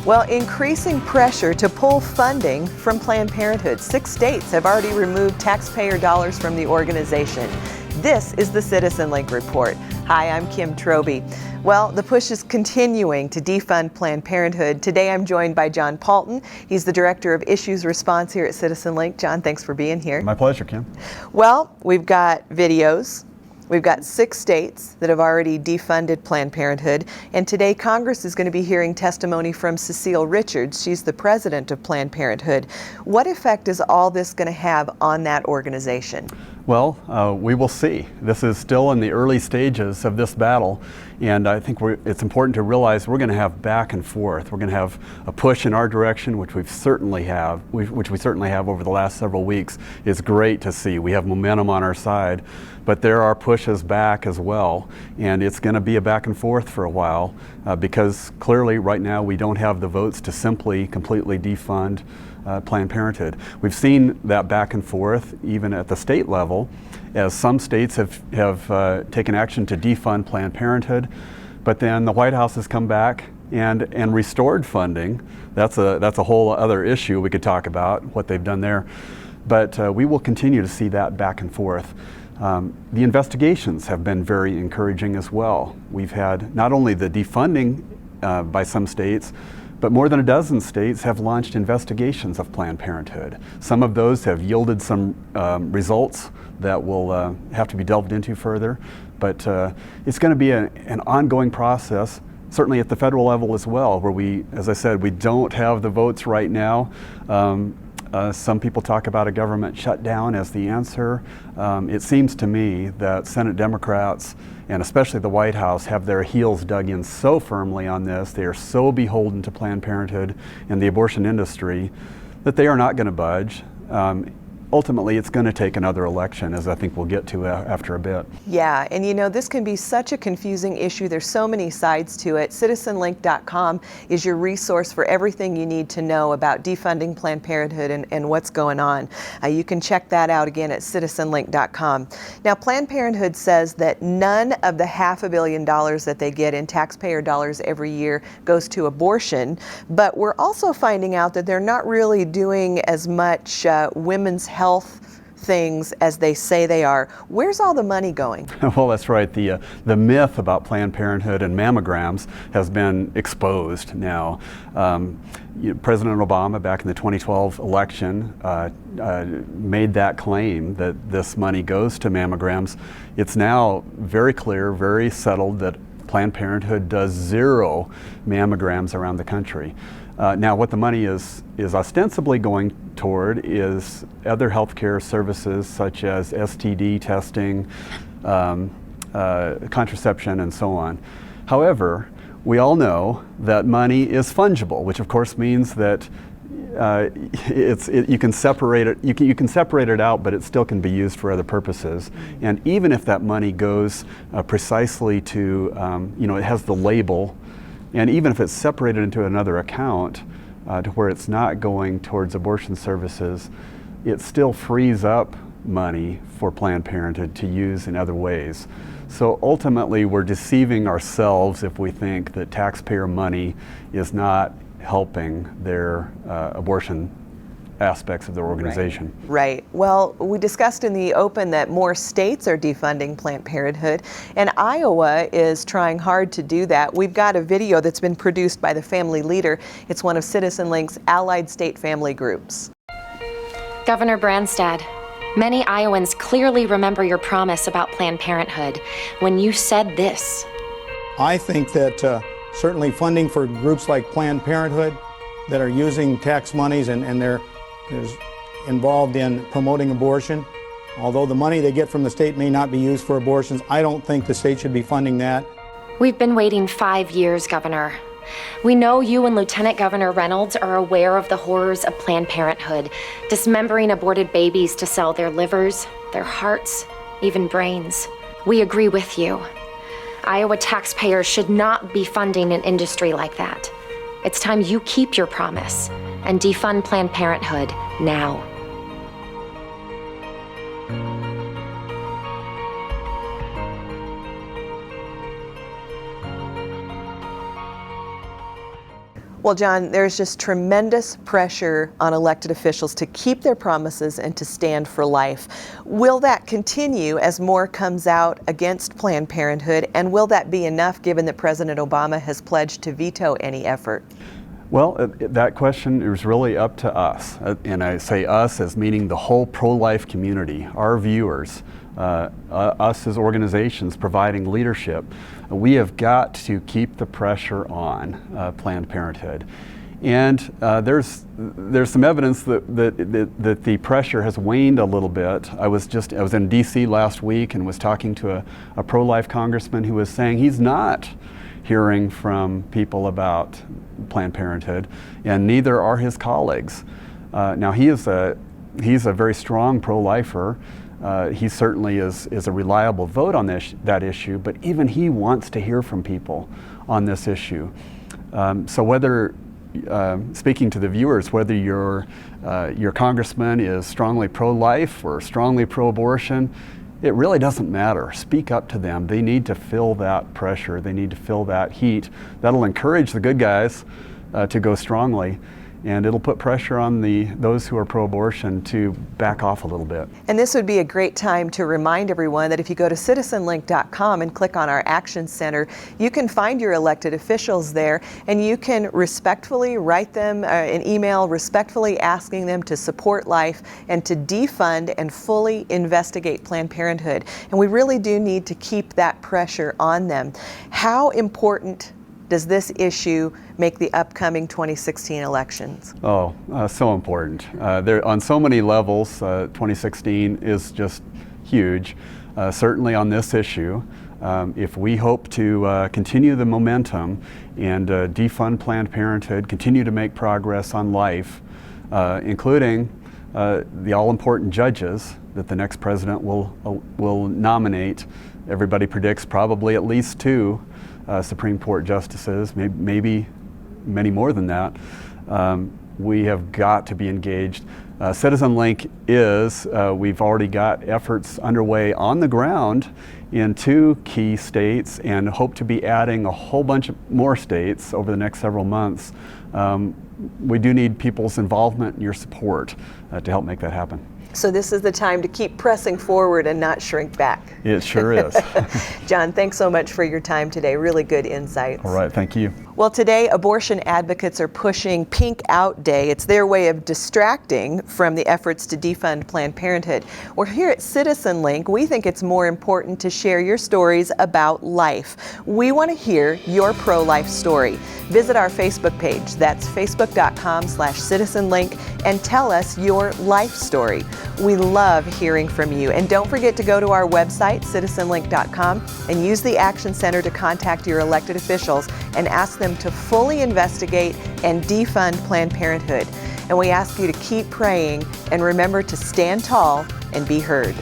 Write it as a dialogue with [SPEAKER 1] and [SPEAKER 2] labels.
[SPEAKER 1] Well, increasing pressure to pull funding from Planned Parenthood. 6 states have already removed taxpayer dollars from the organization. This is the CitizenLink report. Hi, I'm Kim Troby. Well, the push is continuing to defund Planned Parenthood. Today I'm joined by John Paulton. He's the Director of Issues Response here at CitizenLink. John, thanks for being here.
[SPEAKER 2] My pleasure, Kim.
[SPEAKER 1] Well, we've got videos. We've got 6 states that have already defunded Planned Parenthood, and today Congress is going to be hearing testimony from Cecile Richards. She's the president of Planned Parenthood. What effect is all this going to have on that organization?
[SPEAKER 2] Well, we will see. This is still in the early stages of this battle, and I think it's important to realize we're going to have back and forth. We're going to have a push in our direction, which we certainly have over the last several weeks. It's great to see. We have momentum on our side, but there are pushes back as well, and it's going to be a back and forth for a while because clearly right now we don't have the votes to simply completely defund Planned Parenthood. We've seen that back and forth even at the state level, as some states have taken action to defund Planned Parenthood, but then the White House has come back and restored funding. That's a whole other issue we could talk about, what they've done there. But we will continue to see that back and forth. The investigations have been very encouraging as well. We've had not only the defunding by some states, but more than a dozen states have launched investigations of Planned Parenthood. Some of those have yielded some results that will have to be delved into further, but it's going to be an ongoing process, certainly at the federal level as well, where we, as I said, we don't have the votes right now. Some people talk about a government shutdown as the answer. It seems to me that Senate Democrats, and especially the White House, have their heels dug in so firmly on this. They are so beholden to Planned Parenthood and the abortion industry that they are not going to budge. Ultimately, it's going to take another election, as I think we'll get to after a bit.
[SPEAKER 1] Yeah, and you know, this can be such a confusing issue. There's so many sides to it. CitizenLink.com is your resource for everything you need to know about defunding Planned Parenthood and what's going on. You can check that out again at CitizenLink.com. Now, Planned Parenthood says that none of the $500 million that they get in taxpayer dollars every year goes to abortion, but we're also finding out that they're not really doing as much women's health things as they say they are. Where's all the money going?
[SPEAKER 2] Well, that's right. The myth about Planned Parenthood and mammograms has been exposed now. President Obama, back in the 2012 election, made that claim that this money goes to mammograms. It's now very clear, very settled that Planned Parenthood does 0 mammograms around the country. Now, what the money is ostensibly going toward is other healthcare services such as STD testing, contraception, and so on. However, we all know that money is fungible, which of course means that you can separate it. You can separate it out, but it still can be used for other purposes. And even if that money goes precisely to, it has the label. And even if it's separated into another account to where it's not going towards abortion services, it still frees up money for Planned Parenthood to use in other ways. So ultimately, we're deceiving ourselves if we think that taxpayer money is not helping their abortion aspects of their organization.
[SPEAKER 1] Right. Well, we discussed in the open that more states are defunding Planned Parenthood, and Iowa is trying hard to do that. We've got a video that's been produced by the Family Leader. It's one of CitizenLink's allied state family groups.
[SPEAKER 3] Governor Branstad, many Iowans clearly remember your promise about Planned Parenthood when you said this.
[SPEAKER 4] I think that certainly funding for groups like Planned Parenthood that are using tax monies and they're involved in promoting abortion. Although the money they get from the state may not be used for abortions, I don't think the state should be funding that.
[SPEAKER 3] We've been waiting 5 years, Governor. We know you and Lieutenant Governor Reynolds are aware of the horrors of Planned Parenthood, dismembering aborted babies to sell their livers, their hearts, even brains. We agree with you. Iowa taxpayers should not be funding an industry like that. It's time you keep your promise and defund Planned Parenthood now.
[SPEAKER 1] Well, John, there's just tremendous pressure on elected officials to keep their promises and to stand for life. Will that continue as more comes out against Planned Parenthood, and will that be enough given that President Obama has pledged to veto any effort?
[SPEAKER 2] Well, that question is really up to us, and I say us as meaning the whole pro-life community, our viewers, us as organizations providing leadership. We have got to keep the pressure on Planned Parenthood. And there's some evidence that the pressure has waned a little bit. I was in D.C. last week and was talking to a pro-life congressman who was saying he's not hearing from people about Planned Parenthood, and neither are his colleagues. Now he's a very strong pro-lifer. He certainly is a reliable vote on that issue, but even he wants to hear from people on this issue. So whether, speaking to the viewers, whether your congressman is strongly pro-life or strongly pro-abortion, it really doesn't matter. Speak up to them. They need to feel that pressure. They need to feel that heat. That'll encourage the good guys to go strongly, and it'll put pressure on those who are pro-abortion to back off a little bit.
[SPEAKER 1] And this would be a great time to remind everyone that if you go to CitizenLink.com and click on our Action Center, you can find your elected officials there, and you can respectfully write them an email respectfully asking them to support life and to defund and fully investigate Planned Parenthood. And we really do need to keep that pressure on them. How important does this issue make the upcoming 2016 elections?
[SPEAKER 2] Oh, so important. On so many levels, 2016 is just huge. Certainly on this issue, if we hope to continue the momentum and defund Planned Parenthood, continue to make progress on life, including the all-important judges that the next president will nominate. Everybody predicts probably at least 2 Supreme Court justices, maybe many more than that. We have got to be engaged. CitizenLink we've already got efforts underway on the ground in 2 key states and hope to be adding a whole bunch of more states over the next several months. We do need people's involvement and your support to help make that happen.
[SPEAKER 1] So this is the time to keep pressing forward and not shrink back.
[SPEAKER 2] It sure is.
[SPEAKER 1] John, thanks so much for your time today. Really good insights.
[SPEAKER 2] All right, thank you.
[SPEAKER 1] Well, today abortion advocates are pushing Pink Out Day. It's their way of distracting from the efforts to defund Planned Parenthood. Well, here at CitizenLink, we think it's more important to share your stories about life. We want to hear your pro-life story. Visit our Facebook page. That's facebook.com/CitizenLink and tell us your life story. We love hearing from you. And don't forget to go to our website, CitizenLink.com, and use the Action Center to contact your elected officials and ask them to fully investigate and defund Planned Parenthood. And we ask you to keep praying and remember to stand tall and be heard.